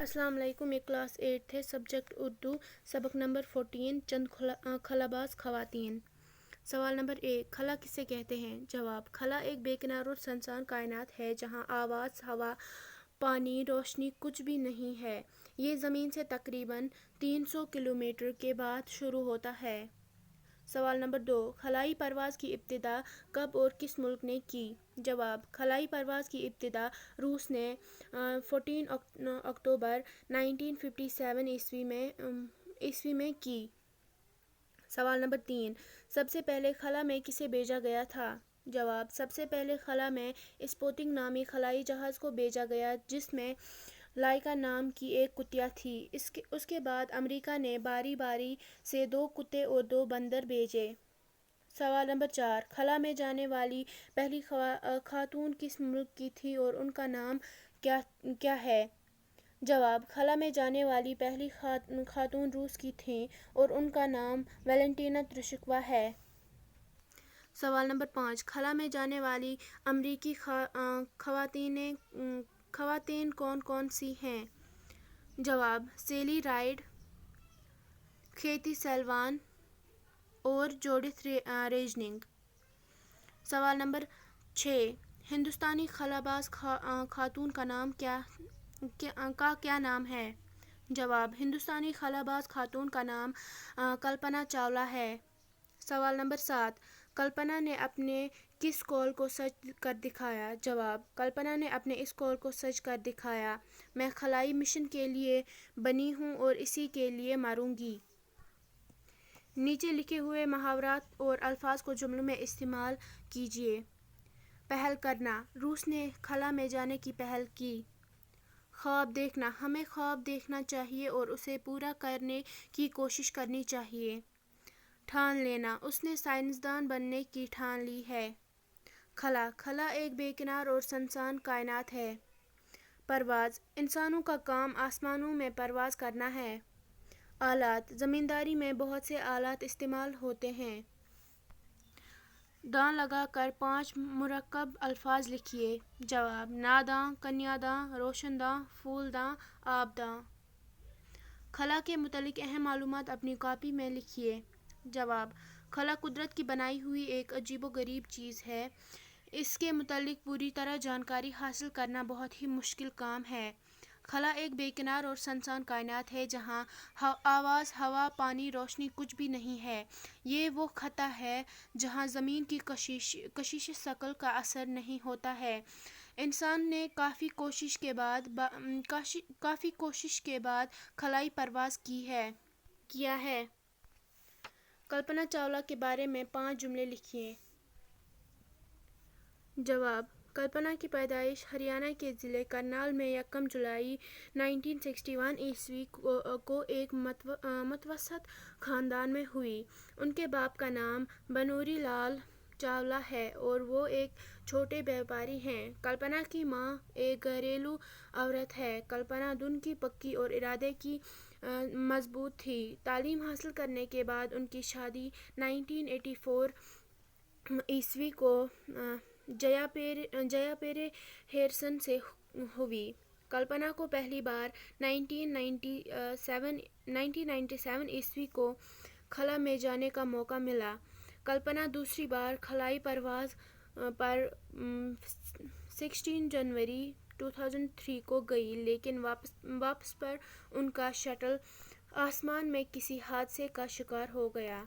السلام علیکم، یہ کلاس 8 ہے، سبجیکٹ اردو، سبق نمبر 14، چند خلاباز خواتین۔ سوال نمبر 1، خلا کسے کہتے ہیں؟ جواب: خلا ایک بے کنار اور سنسان کائنات ہے جہاں آواز، ہوا، پانی، روشنی کچھ بھی نہیں ہے۔ یہ زمین سے تقریباً 300 کلومیٹر کے بعد شروع ہوتا ہے۔ سوال نمبر 2، خلائی پرواز کی ابتدا کب اور کس ملک نے کی؟ جواب: خلائی پرواز کی ابتدا روس نے 14 اکتوبر 1957 عیسوی میں کی۔ سوال نمبر 3، سب سے پہلے خلا میں کسے بھیجا گیا تھا؟ جواب: سب سے پہلے خلا میں اسپوتنک نامی خلائی جہاز کو بھیجا گیا جس میں لائکا نام کی ایک کتیا تھی۔ اس کے بعد امریکا نے باری باری سے 2 کتے اور 2 بندر بھیجے۔ سوال نمبر 4، خلا میں جانے والی پہلی خاتون کس ملک کی تھی اور ان کا نام کیا ہے؟ جواب: خلا میں جانے والی پہلی خاتون روس کی تھیں اور ان کا نام ویلنٹینا ترشکووا ہے۔ سوال نمبر 5، خلا میں جانے والی امریکی خواتین کون کون سی ہیں؟ جواب: سیلی رائڈ، کیتھی سیلوان اور جوڈتھ ریزنگ۔ سوال نمبر 6، ہندوستانی خلاباز خاتون کا کیا نام ہے؟ جواب: ہندوستانی خلاباز خاتون کا نام کلپنا چاولہ ہے۔ سوال نمبر 7، کلپنا نے اپنے کس قول کو سچ کر دکھایا؟ جواب: کلپنا نے اپنے اس قول کو سچ کر دکھایا، میں خلائی مشن کے لیے بنی ہوں اور اسی کے لیے مروں گی۔ نیچے لکھے ہوئے محاورات اور الفاظ کو جملوں میں استعمال کیجیے۔ پہل کرنا: روس نے خلا میں جانے کی پہل کی۔ خواب دیکھنا: ہمیں خواب دیکھنا چاہیے اور اسے پورا کرنے کی کوشش کرنی چاہیے۔ ٹھان لینا: اس نے سائنسدان بننے کی ٹھان لی ہے۔ خلا ایک بے کنار اور سنسان کائنات ہے۔ پرواز: انسانوں کا کام آسمانوں میں پرواز کرنا ہے۔ آلات: زمینداری میں بہت سے آلات استعمال ہوتے ہیں۔ داں لگا کر 5 مرکب الفاظ لکھیے۔ جواب: ناداں، کنیا داں، روشن داں، پھول داں، آب داں۔ خلا کے متعلق اہم معلومات اپنی کاپی میں لکھیے۔ جواب: خلا قدرت کی بنائی ہوئی ایک عجیب و غریب چیز ہے۔ اس کے متعلق پوری طرح جانکاری حاصل کرنا بہت ہی مشکل کام ہے۔ خلا ایک بے کنار اور سنسان کائنات ہے جہاں آواز، ہوا، پانی، روشنی کچھ بھی نہیں ہے۔ یہ وہ خطہ ہے جہاں زمین کی کشش ثقل کا اثر نہیں ہوتا ہے۔ انسان نے کافی کوشش کے بعد خلائی پرواز کیا ہے۔ کلپنا چاولہ کے بارے میں 5 جملے لکھیے۔ جواب: کلپنا کی پیدائش ہریانہ کے ضلع کرنال میں 1 جولائی 1961 عیسوی کو ایک متوسط خاندان میں ہوئی۔ ان کے باپ کا نام بنوری لال چاولہ ہے اور وہ ایک چھوٹے بیوپاری ہیں۔ کلپنا کی ماں ایک گھریلو عورت ہے۔ کلپنا دن کی پکی اور ارادے کی مضبوط تھی۔ تعلیم حاصل کرنے کے بعد ان کی شادی 1984 عیسوی کو جیا پیرے ہیرسن سے ہوئی۔ کلپنا کو پہلی بار 1997 عیسوی کو خلا میں جانے کا موقع ملا۔ کلپنا دوسری بار خلائی پرواز پر 16 جنوری 2003 کو گئی لیکن واپس پر ان کا شٹل آسمان میں کسی حادثے کا شکار ہو گیا۔